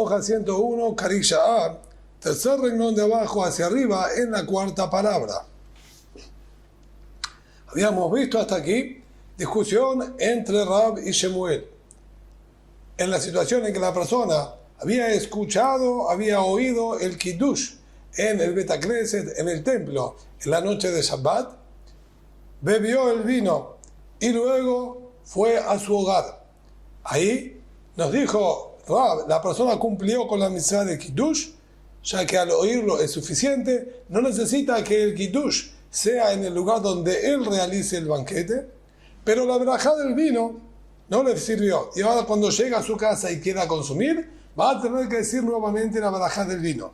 hoja 101, Karisha A, tercer renglón de abajo hacia arriba en la cuarta palabra. Habíamos visto hasta aquí discusión entre Rab y Shemuel. En la situación en que la persona había escuchado, había oído el Kiddush en el Bet HaKnesset, en el templo, en la noche de Shabbat, bebió el vino y luego fue a su hogar. Ahí nos dijo Rab, la persona cumplió con la mitzvah de Kiddush, ya que al oírlo es suficiente, no necesita que el Kiddush sea en el lugar donde él realice el banquete, pero la verajá del vino no le sirvió. Y ahora cuando llega a su casa y quiera consumir, va a tener que decir nuevamente la verajá del vino.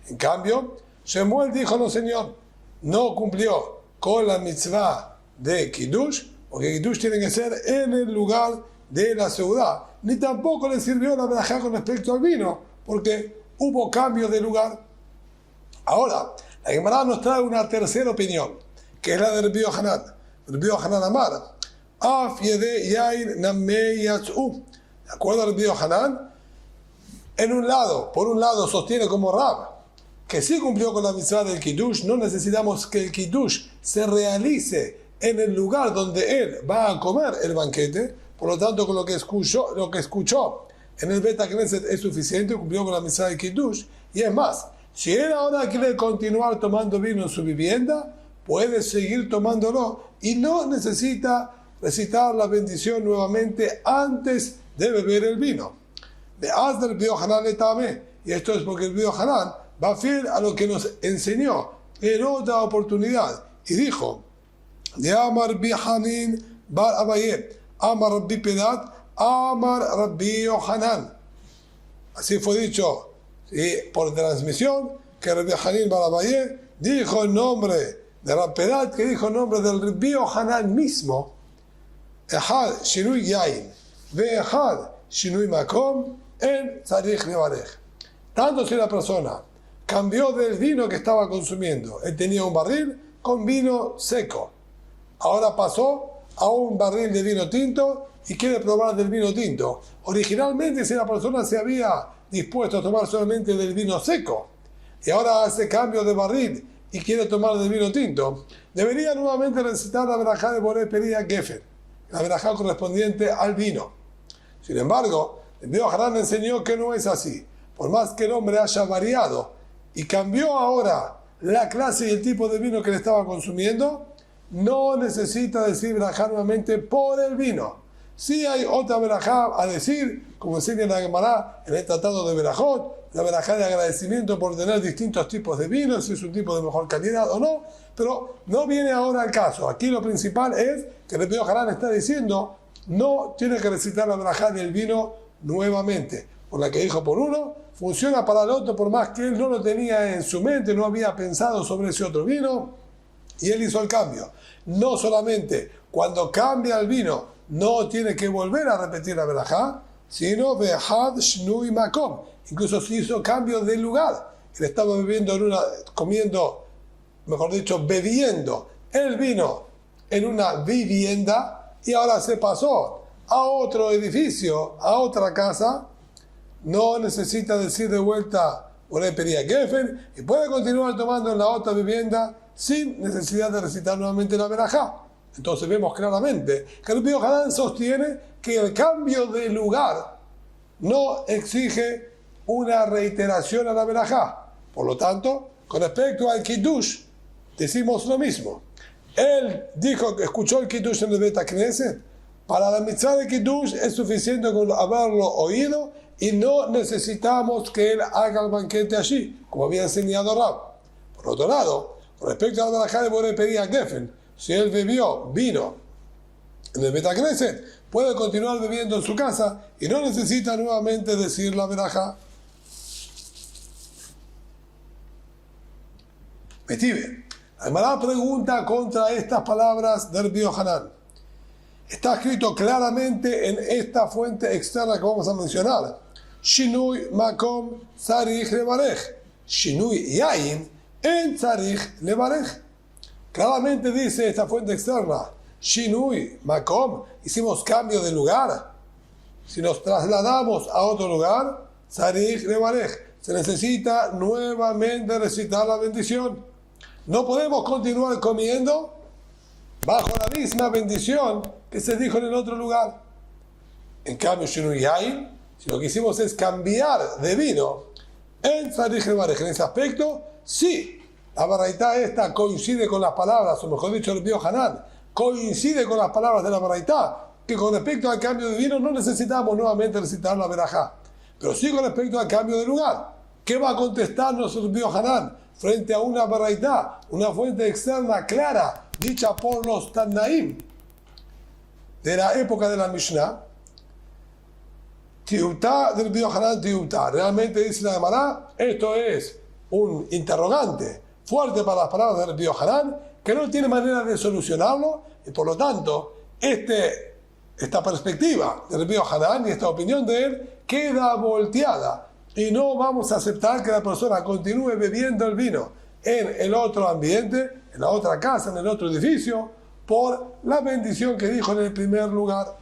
En cambio, Shemuel dijo, no señor, no cumplió con la mitzvah de Kiddush, porque Kiddush tiene que ser en el lugar de la ciudad. Ni tampoco le sirvió la verajá con respecto al vino, porque hubo cambio de lugar. Ahora, la Gemara nos trae una tercera opinión, que es la de Rabbi Yohanan. Rabbi Yohanan Amar, Af yede yain namei yatzu. De acuerdo a Rabbi Yohanan, por un lado sostiene como Rab, que sí cumplió con la mitzvah del Kiddush, no necesitamos que el Kiddush se realice en el lugar donde él va a comer el banquete, por lo tanto con lo que escuchó en el Bet HaKnesset es suficiente, cumplió con la mitzvah del Kiddush, y es más, si él ahora quiere continuar tomando vino en su vivienda, puede seguir tomándolo y no necesita recitar la bendición nuevamente antes de beber el vino. De Asder Rabbi Yohanan le tame, y esto es porque el Rabbi Yohanan va fiel a lo que nos enseñó en otra oportunidad y dijo: de Amar Rabbi Hanin bar Abaye, Amar Rabbi Pedat, Amar Rabbi Yohanan. Así fue dicho por transmisión que Rabbi Hanin bar Abaye dijo el nombre de Rabbi Pedat, que dijo el nombre del Rabbi Yohanan mismo. Echad shinui yain ve'echad shinui makom en tzarich levarech. Tanto si la persona cambió del vino que estaba consumiendo, él tenía un barril con vino seco, ahora pasó a un barril de vino tinto y quiere probar del vino tinto. Originalmente, si la persona se había dispuesto a tomar solamente del vino seco y ahora hace cambio de barril y quiere tomar del vino tinto, debería nuevamente recitar la verajá de Boré Peria Gefer, la verajá correspondiente al vino. Sin embargo, el Rabbi Yohanan enseñó que no es así. Por más que el hombre haya variado y cambió ahora la clase y el tipo de vino que le estaba consumiendo, no necesita decir verajá nuevamente por el vino. Sí hay otra verajá a decir, como enseña la Gemara en el tratado de Berajot, la verajá de agradecimiento por tener distintos tipos de vinos, si es un tipo de mejor calidad o no, pero no viene ahora al caso. Aquí lo principal es que el Rabbi Yohanan está diciendo, no tiene que recitar la verajá del vino nuevamente. Por la que dijo por uno, funciona para el otro, por más que él no lo tenía en su mente, no había pensado sobre ese otro vino, y él hizo el cambio. No solamente cuando cambia el vino, no tiene que volver a repetir la verajá, sino ve'echad shnui makom. Incluso si hizo cambio de lugar. Él estaba bebiendo bebiendo el vino en una vivienda y ahora se pasó a otro edificio, a otra casa, no necesita decir de vuelta Boré Peria Gefer y puede continuar tomando en la otra vivienda sin necesidad de recitar nuevamente la verajá. Entonces vemos claramente que el Rabbi Yohanan sostiene que el cambio de lugar no exige una reiteración a la verajá. Por lo tanto, con respecto al Kiddush, decimos lo mismo. Él dijo que escuchó el Kiddush en el Bet HaKnesset. Para la mitzvah de Kiddush es suficiente con haberlo oído y no necesitamos que él haga el banquete allí, como había enseñado Rab. Por otro lado, con respecto a la verajá de Boré Peria Gefen, si él bebió vino en el Bet HaKnesset, puede continuar bebiendo en su casa y no necesita nuevamente decir la verajá. Metive. La Gemara pregunta contra estas palabras de Rabbi Yohanan. Está escrito claramente en esta fuente externa que vamos a mencionar. Shinui makom tzarich levarech. Shinui yain en tzarich levarech. Claramente dice esta fuente externa. Shinui makom. Hicimos cambio de lugar. Si nos trasladamos a otro lugar, Sarich levarej. Se necesita nuevamente recitar la bendición. No podemos continuar comiendo bajo la misma bendición que se dijo en el otro lugar. En cambio, Shinui Yain, si lo que hicimos es cambiar de vino, en Sarich levarej, en ese aspecto, sí, la baraitá esta coincide con las palabras, o mejor dicho, el Rabbi Yohanan, coincide con las palabras de la baraitá, que con respecto al cambio de vino no necesitamos nuevamente recitar la verajá. Pero sí con respecto al cambio de lugar. ¿Qué va a contestarnos el Rabbi Yohanan frente a una baraitá, una fuente externa clara, dicha por los Tannaim de la época de la Mishnah? Tiutá del Rabbi Yohanan tiutá. Realmente dice la Gemara, esto es un interrogante fuerte para las palabras del Rabbi Yohanan, que no tiene manera de solucionarlo, y por lo tanto, esta perspectiva del Rabbi Yohanan y esta opinión de él queda volteada, y no vamos a aceptar que la persona continúe bebiendo el vino en el otro ambiente, en la otra casa, en el otro edificio, por la bendición que dijo en el primer lugar.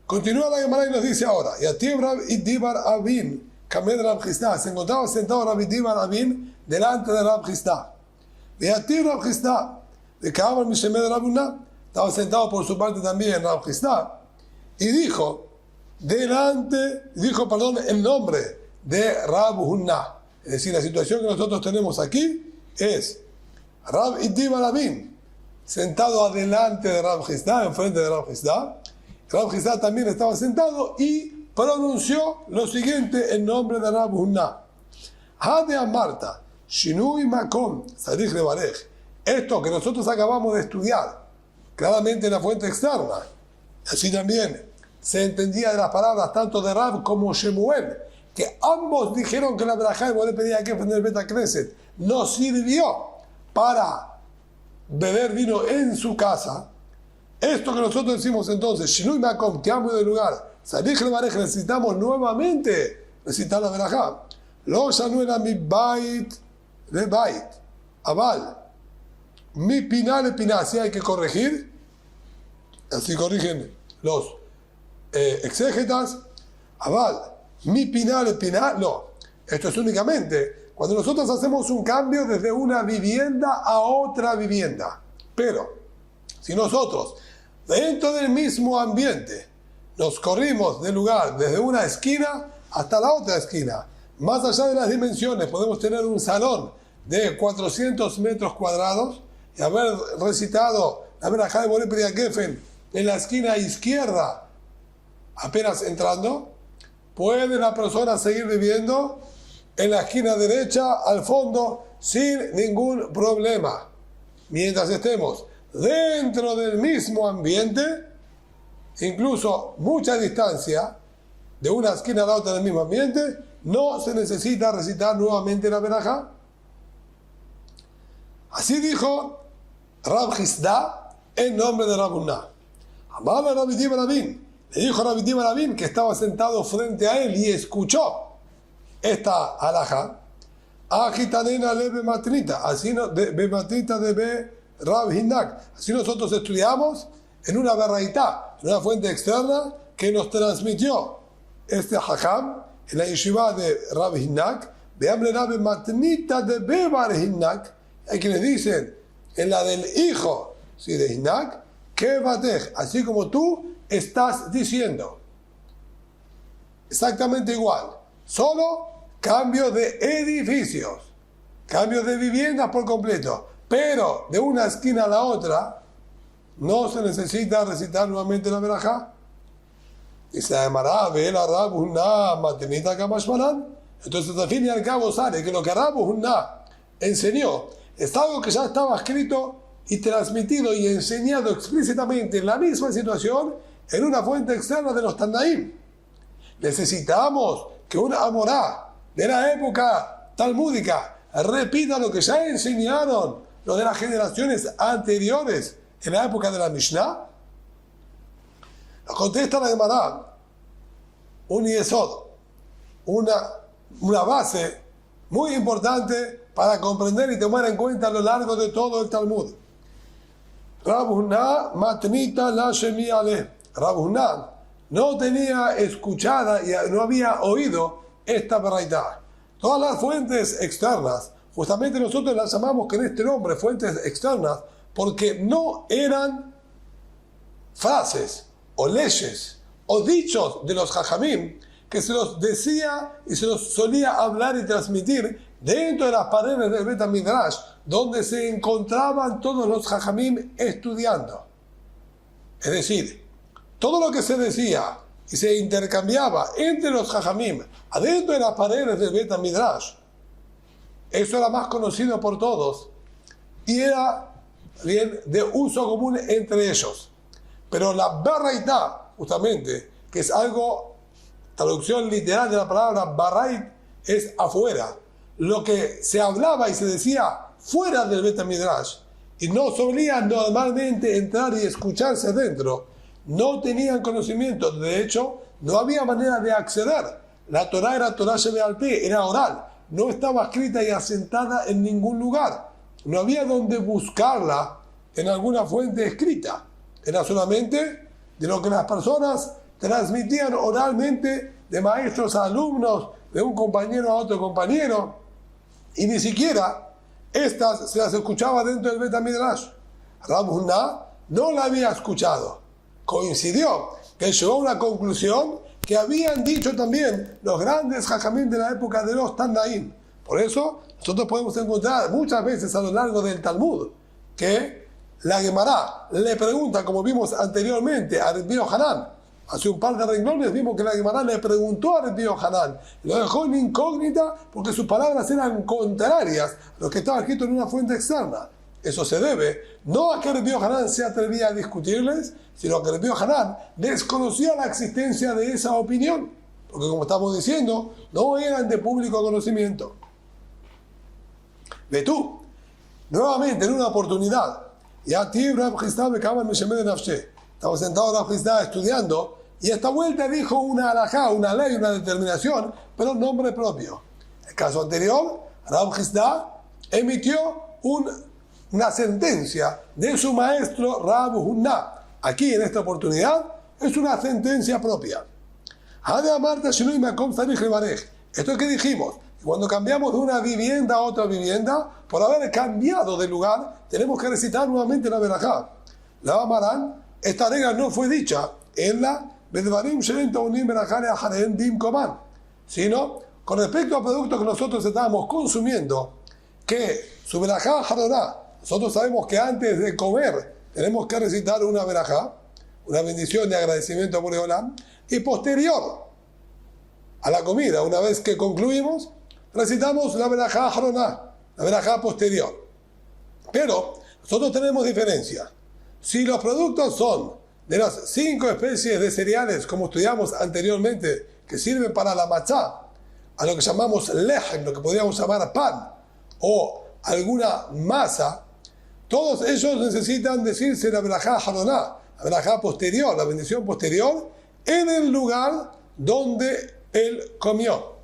Continúa la Gemara y nos dice ahora, Yativ Rab Idibar Abin, Kamed Rab Chisda, se encontraba sentado Rab Idibar Abin delante de Rab Chisda. Yativ Rab Chisda, de Kabar Mishemed Rab Huna, estaba sentado por su parte también Rab Chisda, y dijo el nombre de Rab Huna. Es decir, la situación que nosotros tenemos aquí es Rab Idibar Abin, sentado adelante de Rab Chisda, enfrente de Rab Chisda. Rab Chisda también estaba sentado y pronunció lo siguiente en nombre de Rab Huna. Hade Amarta, Shinui Makom, Sarich levarej. Esto que nosotros acabamos de estudiar, claramente en la fuente externa, así también se entendía de las palabras tanto de Rab como Shemuel, que ambos dijeron que la verajá de Boré pedía que en el Beta Knesset no sirvió para beber vino en su casa. Esto que nosotros decimos entonces, Shinui Makom, cambio de lugar, Sarich levarej, necesitamos nuevamente recitar la verajá. Lo shanu era mi bait le bait, aval, mi piná le piná, si hay que corregir, así corrigen los exégetas, aval, mi piná le piná, no. Esto es únicamente cuando nosotros hacemos un cambio desde una vivienda a otra vivienda. Pero, si nosotros, dentro del mismo ambiente, nos corrimos del lugar desde una esquina hasta la otra esquina, más allá de las dimensiones, podemos tener un salón de 400 metros cuadrados y haber recitado la verajá de Boré Peria Gefen en la esquina izquierda, apenas entrando, puede la persona seguir viviendo en la esquina derecha al fondo sin ningún problema. Mientras estemos dentro del mismo ambiente, incluso mucha distancia de una esquina a la otra del mismo ambiente, no se necesita recitar nuevamente la verajá. Así dijo Rab Chisda en nombre de Rab Huna. Amaba Rab Idibar Abin, le dijo Rab Idibar Abin, que estaba sentado frente a él y escuchó esta alajá. Agitanena leve matnita, así no, de matnita de be Rab Hinak. Así nosotros estudiamos en una baraitá, en una fuente externa que nos transmitió este hajam en la yeshiva de Rab Hinak, veamle Rab matnita de be Bar Hinak. Hay quienes dicen en la del hijo, ¿sí?, de Hinak, que batej, así como tú estás diciendo. Exactamente igual, solo cambio de edificios, cambio de viviendas por completo, pero de una esquina a la otra no se necesita recitar nuevamente la verajá. Y se llamará Vela Rab Huna Matenita Kamashmanan. Entonces, al fin y al cabo, sale que lo que Rab Huna enseñó es algo que ya estaba escrito y transmitido y enseñado explícitamente en la misma situación en una fuente externa de los Tannaim. Necesitamos que una amorá de la época talmúdica repita lo que ya enseñaron los de las generaciones anteriores en la época de la Mishnah. Nos contesta la Gemara un yesod, una base muy importante para comprender y tomar en cuenta a lo largo de todo el Talmud. Rab Huna matnita la shemi ale. Rab Huna no tenía escuchada y no había oído esta verdad. Todas las fuentes externas, justamente nosotros las llamamos con este nombre, fuentes externas, porque no eran frases o leyes o dichos de los jajamim que se los decía y se los solía hablar y transmitir dentro de las paredes del Bet HaMidrash, donde se encontraban todos los jajamim estudiando. Es decir, todo lo que se decía y se intercambiaba entre los jajamim adentro de las paredes del Bet HaMidrash, eso era más conocido por todos y era bien de uso común entre ellos. Pero la baraitá, justamente, que es algo, traducción literal de la palabra barait, es afuera. Lo que se hablaba y se decía fuera del Bet HaMidrash y no solían normalmente entrar y escucharse dentro, no tenían conocimiento. De hecho, no había manera de acceder. La Torá era Torá Shebe'al Peh, era oral, no estaba escrita y asentada en ningún lugar. No había donde buscarla en alguna fuente escrita. Era solamente de lo que las personas transmitían oralmente de maestros a alumnos, de un compañero a otro compañero, y ni siquiera estas se las escuchaba dentro del Bet HaMidrash. Rav Huna no la había escuchado. Coincidió que llegó a una conclusión que habían dicho también los grandes jajamim de la época de los Tannaim. Por eso nosotros podemos encontrar muchas veces a lo largo del Talmud que la Gemara le pregunta, como vimos anteriormente, a Rabbi Yohanan. Hace un par de renglones vimos que la Gemara le preguntó a Rabbi Yohanan. Lo dejó en incógnita porque sus palabras eran contrarias a lo que estaba escrito en una fuente externa. Eso se debe no a que Rabbi Yohanan se atrevía a discutirles, sino a que Rabbi Yohanan desconocía la existencia de esa opinión. Porque, como estamos diciendo, no eran de público conocimiento. Ve tú, nuevamente en una oportunidad, estaba sentado Rav Chisda estudiando y esta vuelta dijo una halajá, una ley, una determinación, pero nombre propio. En el caso anterior, Rav Chisda emitió una sentencia de su maestro Rav Huna. Aquí, en esta oportunidad, es una sentencia propia. Esto que dijimos, cuando cambiamos de una vivienda a otra vivienda, por haber cambiado de lugar, tenemos que recitar nuevamente la verajá. La Amarán, esta regla no fue dicha en la sino con respecto a productos que nosotros estábamos consumiendo, que su verajá haroná, nosotros sabemos que antes de comer tenemos que recitar una verajá, una bendición de agradecimiento a Borei Olam, y posterior a la comida, una vez que concluimos, recitamos la verajá haroná, la verajá posterior. Pero nosotros tenemos diferencia. Si los productos son de las 5 especies de cereales, como estudiamos anteriormente, que sirven para la matzá, a lo que llamamos lejem, lo que podríamos llamar pan, o alguna masa, todos ellos necesitan decirse la verajá haroná, la verajá posterior, la bendición posterior, en el lugar donde él comió.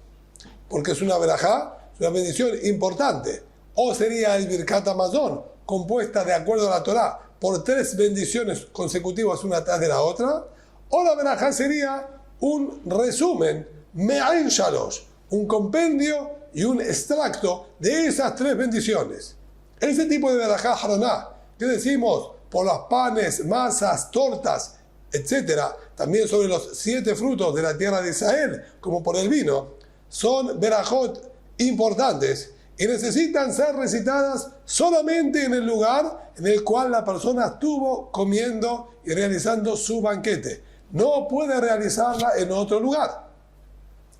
Porque es una verajá, es una bendición importante. O sería el Birkat Hamazon, compuesta de acuerdo a la Torá por 3 bendiciones consecutivas una tras de la otra. O la verajá sería un resumen, Me'ain Shalosh, un compendio y un extracto de esas 3 bendiciones. Ese tipo de verajá haroná, que decimos por los panes, masas, tortas, etc., también sobre los 7 frutos de la tierra de Israel, como por el vino, son verajot importantes y necesitan ser recitadas solamente en el lugar en el cual la persona estuvo comiendo y realizando su banquete. No puede realizarla en otro lugar.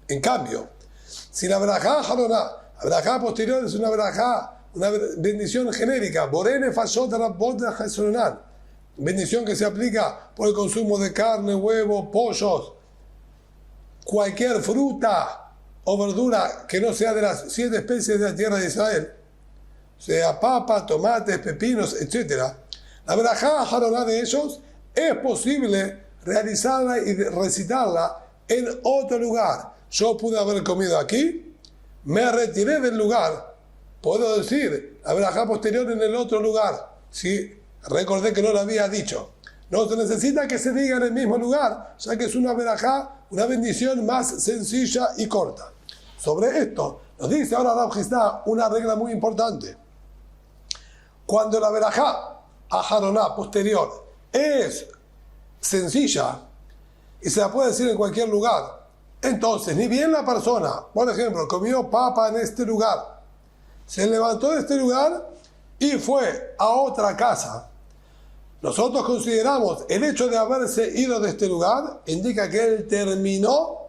En cambio, si la verajá haroná, la verajá posterior es una verajá, una bendición genérica, Borene Fashot Rabbot Hasonan, bendición que se aplica por el consumo de carne, huevo, pollos, cualquier fruta o verdura que no sea de las 7 especies de la tierra de Israel, sea papa, tomates, pepinos, etc. La verajá haroná de ellos es posible realizarla y recitarla en otro lugar. Yo pude haber comido aquí, me retiré del lugar, puedo decir la verajá posterior en el otro lugar. Sí, recordé que no lo había dicho. No se necesita que se diga en el mismo lugar, ya que es una verajá, una bendición más sencilla y corta. Sobre esto, nos dice ahora Rav Chisda una regla muy importante. Cuando la verajá ajaroná posterior es sencilla y se la puede decir en cualquier lugar, entonces ni bien la persona, por ejemplo, comió papa en este lugar, se levantó de este lugar y fue a otra casa, nosotros consideramos el hecho de haberse ido de este lugar indica que él terminó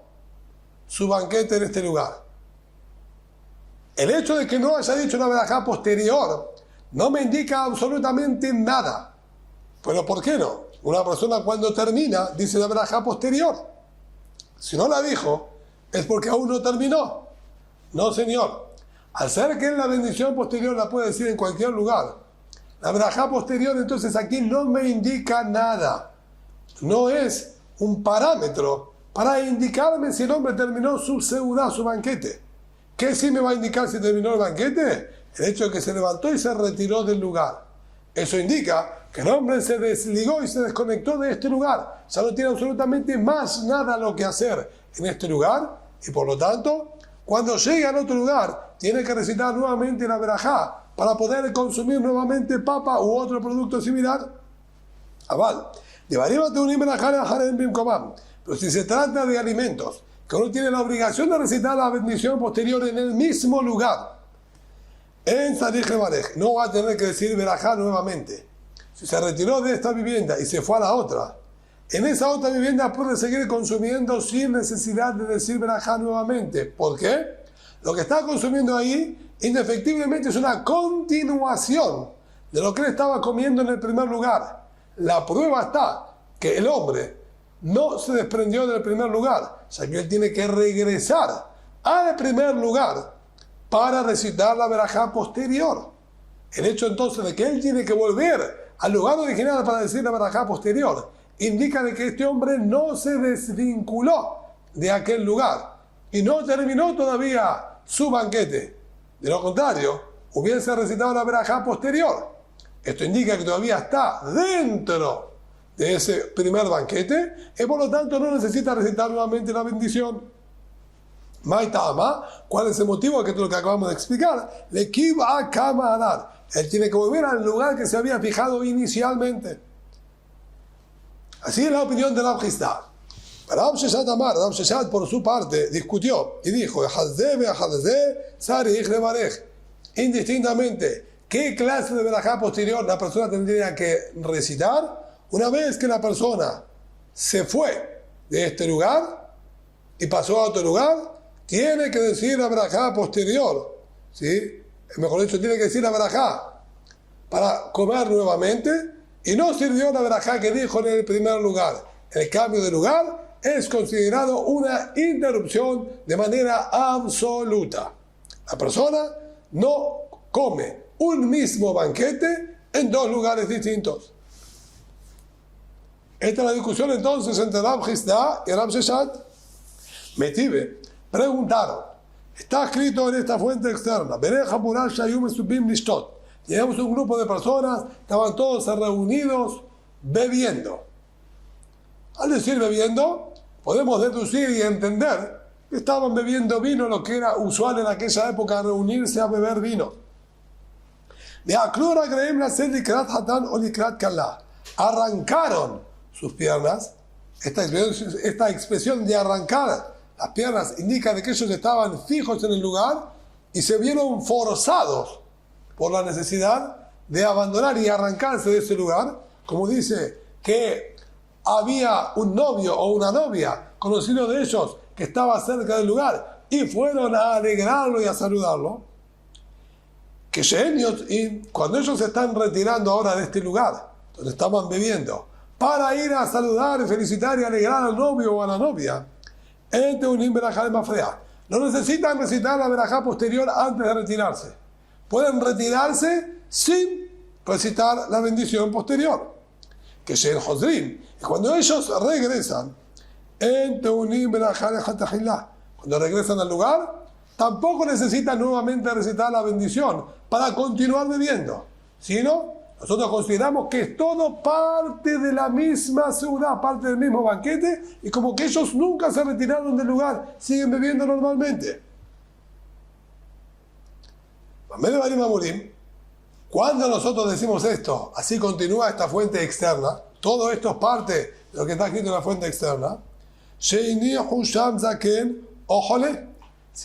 su banquete en este lugar. El hecho de que no haya dicho una verajá posterior no me indica absolutamente nada. Pero ¿por qué no? Una persona cuando termina dice la verajá posterior. Si no la dijo, es porque aún no terminó. No, señor. Al ser que la bendición posterior la puede decir en cualquier lugar, la verajá posterior entonces aquí no me indica nada. No es un parámetro para indicarme si el hombre terminó su seudá, su banquete. ¿Qué sí me va a indicar si terminó el banquete? El hecho de que se levantó y se retiró del lugar. Eso indica que el hombre se desligó y se desconectó de este lugar. Ya no tiene absolutamente más nada lo que hacer en este lugar. Y por lo tanto, cuando llega al otro lugar, tiene que recitar nuevamente la verajá para poder consumir nuevamente papa u otro producto similar. Aval. Pero si se trata de alimentos que uno tiene la obligación de recitar la bendición posterior en el mismo lugar, en Sarij Levarej, no va a tener que decir verajá nuevamente. Si se retiró de esta vivienda y se fue a la otra, en esa otra vivienda puede seguir consumiendo sin necesidad de decir verajá nuevamente. ¿Por qué? Lo que está consumiendo ahí, indefectiblemente, es una continuación de lo que él estaba comiendo en el primer lugar. La prueba está que el hombre no se desprendió del primer lugar, o sea que él tiene que regresar al primer lugar para recitar la verajá posterior. El hecho entonces de que él tiene que volver al lugar original para decir la verajá posterior indica de que este hombre no se desvinculó de aquel lugar y no terminó todavía su banquete. De lo contrario, hubiese recitado la verajá posterior. Esto indica que todavía está dentro de ese primer banquete y por lo tanto no necesita recitar nuevamente la bendición. Maitama, ¿cuál es el motivo? Que es lo que acabamos de explicar. Le kiva a kamanar. Él tiene que volver al lugar que se había fijado inicialmente. Así es la opinión de Rav Chisda. Rav Sheshet Amar, Rav Sheshet por su parte discutió y dijo: indistintamente, ¿qué clase de verajá posterior la persona tendría que recitar? Una vez que la persona se fue de este lugar y pasó a otro lugar, tiene que decir la verajá posterior, ¿sí? Mejor dicho, tiene que decir la verajá para comer nuevamente, y no sirvió la verajá que dijo en el primer lugar. El cambio de lugar es considerado una interrupción de manera absoluta. La persona no come un mismo banquete en dos lugares distintos. Esta es la discusión entonces entre Rav Chisda y Rav Sheshet. Metive preguntaron, está escrito en esta fuente externa, llegamos un grupo de personas, estaban todos reunidos bebiendo. Al decir bebiendo, podemos deducir y entender que estaban bebiendo vino, lo que era usual en aquella época, reunirse a beber vino. Arrancaron sus piernas. Esta expresión de arrancar las piernas indica de que ellos estaban fijos en el lugar y se vieron forzados por la necesidad de abandonar y arrancarse de ese lugar, como dice que había un novio o una novia conocido de ellos que estaba cerca del lugar y fueron a alegrarlo y a saludarlo. Que y cuando ellos se están retirando ahora de este lugar donde estaban bebiendo para ir a saludar, felicitar y alegrar al novio o a la novia, no necesitan recitar la verajá posterior antes de retirarse. Pueden retirarse sin recitar la bendición posterior. Que cuando ellos regresan, cuando regresan al lugar, tampoco necesitan nuevamente recitar la bendición para continuar bebiendo, sino Nosotros consideramos que es todo parte de la misma ciudad, parte del mismo banquete, y como que ellos nunca se retiraron del lugar, siguen bebiendo normalmente. Cuando nosotros decimos esto, así continúa esta fuente externa, todo esto es parte de lo que está escrito en la fuente externa. Si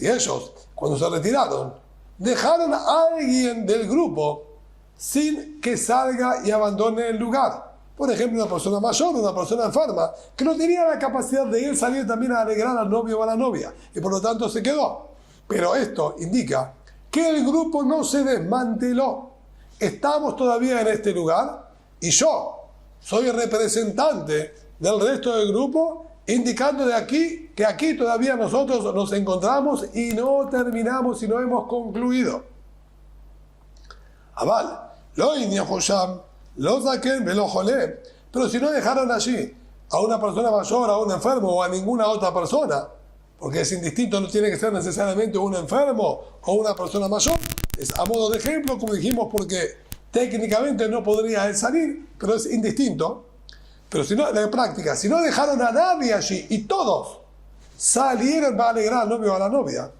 ellos, cuando se retiraron, dejaron a alguien del grupo sin que salga y abandone el lugar. Por ejemplo, una persona mayor, una persona enferma, que no tenía la capacidad de ir salir también a alegrar al novio o a la novia, y por lo tanto se quedó. Pero esto indica que el grupo no se desmanteló. Estamos todavía en este lugar, y yo soy el representante del resto del grupo, indicando de aquí que aquí todavía nosotros nos encontramos y no terminamos y no hemos concluido. Aval, pero si no dejaron allí a una persona mayor, a un enfermo o a ninguna otra persona, porque es indistinto, no tiene que ser necesariamente un enfermo o una persona mayor, es a modo de ejemplo, como dijimos, porque técnicamente no podría él salir, pero es indistinto. Pero si no, en la práctica, si no dejaron a nadie allí y todos salieron para alegrar al novio o a la novia,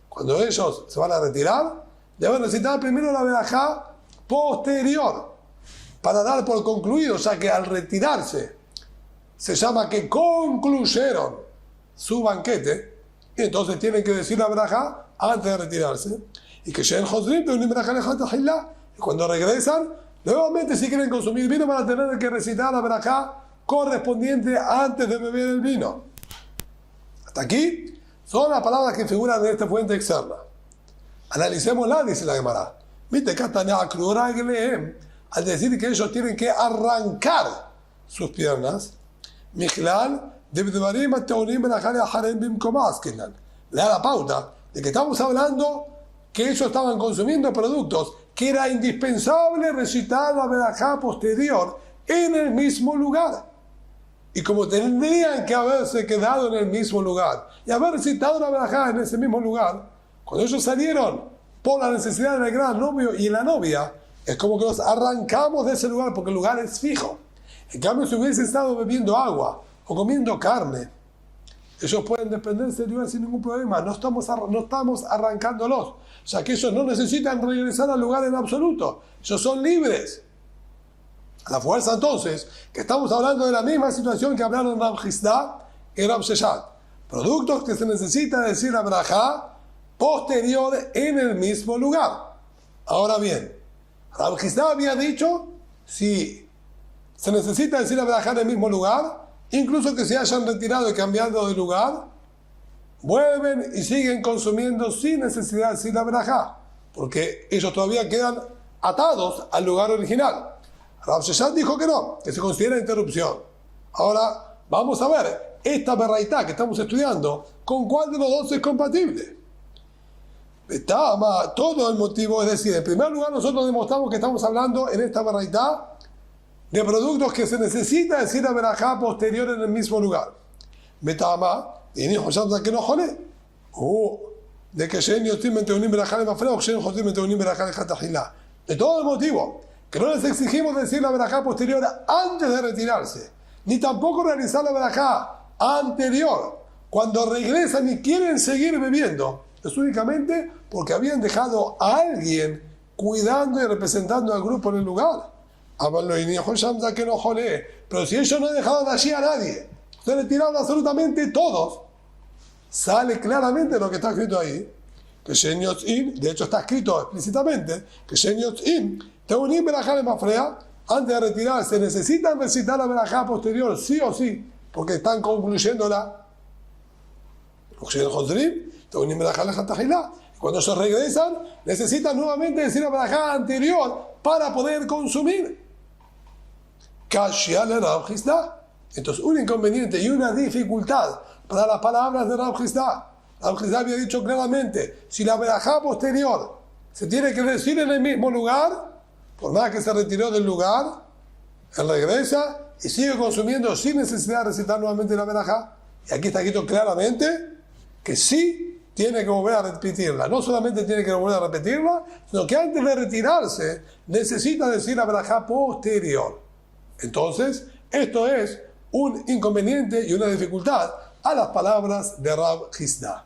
cuando ellos se van a retirar, deben necesitar primero la verajá posterior para dar por concluido, ya que al retirarse se llama que concluyeron su banquete, y entonces tienen que decir la verajá antes de retirarse. Y que y cuando regresan, nuevamente si quieren consumir vino van a tener que recitar la verajá correspondiente antes de beber el vino. Hasta aquí son las palabras que figuran en esta fuente externa. Analicémosla, dice la Gemara. Al decir que ellos tienen que arrancar sus piernas, le da la pauta de que estamos hablando que ellos estaban consumiendo productos que era indispensable recitar la verajá posterior en el mismo lugar. Y como tendrían que haberse quedado en el mismo lugar y haber recitado la verajá en ese mismo lugar, cuando ellos salieron por la necesidad del gran novio y la novia, es como que los arrancamos de ese lugar porque el lugar es fijo. En cambio, si hubiesen estado bebiendo agua o comiendo carne, ellos pueden desprenderse del lugar sin ningún problema. No estamos arrancándolos. O sea que ellos no necesitan regresar al lugar en absoluto. Ellos son libres. A la fuerza entonces, que estamos hablando de la misma situación que hablaron Rab Chisda y Rab Sheshat. Productos que se necesita decir la verajá posterior en el mismo lugar. Ahora bien, Rab Chisda había dicho, si se necesita decir la verajá en el mismo lugar, incluso que se hayan retirado y cambiado de lugar, vuelven y siguen consumiendo sin necesidad de decir la verajá, porque ellos todavía quedan atados al lugar original. Rab Sheshat dijo que no, que se considera interrupción. Ahora, vamos a ver, esta beraitá que estamos estudiando, ¿con cuál de los dos es compatible? Todo el motivo, es decir, en primer lugar nosotros demostramos que estamos hablando en esta beraitá de productos que se necesita decir la verajá posterior en el mismo lugar. Betama, y ni José que no jole. De que Shen Yotim Meteunim Berajá le Mafreo, Shen Yotim Meteunim Berajá le Jatajilá. De todo el motivo que no les exigimos decir la verajá posterior antes de retirarse, ni tampoco realizar la verajá anterior cuando regresan y quieren seguir bebiendo, es únicamente porque habían dejado a alguien cuidando y representando al grupo en el lugar. Pero si ellos no dejaron allí a nadie, se retiraron absolutamente todos, sale claramente lo que está escrito ahí, que Shen Yotzim, de hecho está escrito explícitamente, que Shen Yotzim, Teunim Berajá le Mafrea, antes de retirarse necesitan recitar la verajá posterior, sí o sí, porque están concluyéndola. Cuando se regresan, necesitan nuevamente decir la verajá anterior para poder consumir. Entonces, un inconveniente y una dificultad para las palabras de Rab Chisda. Rab Chisda había dicho claramente, si la verajá posterior se tiene que decir en el mismo lugar, por más que se retiró del lugar, él regresa y sigue consumiendo sin necesidad de recitar nuevamente la verajá. Y aquí está escrito claramente que sí tiene que volver a repetirla. No solamente tiene que volver a repetirla, sino que antes de retirarse necesita decir la verajá posterior. Entonces, esto es un inconveniente y una dificultad a las palabras de Rab Hizda.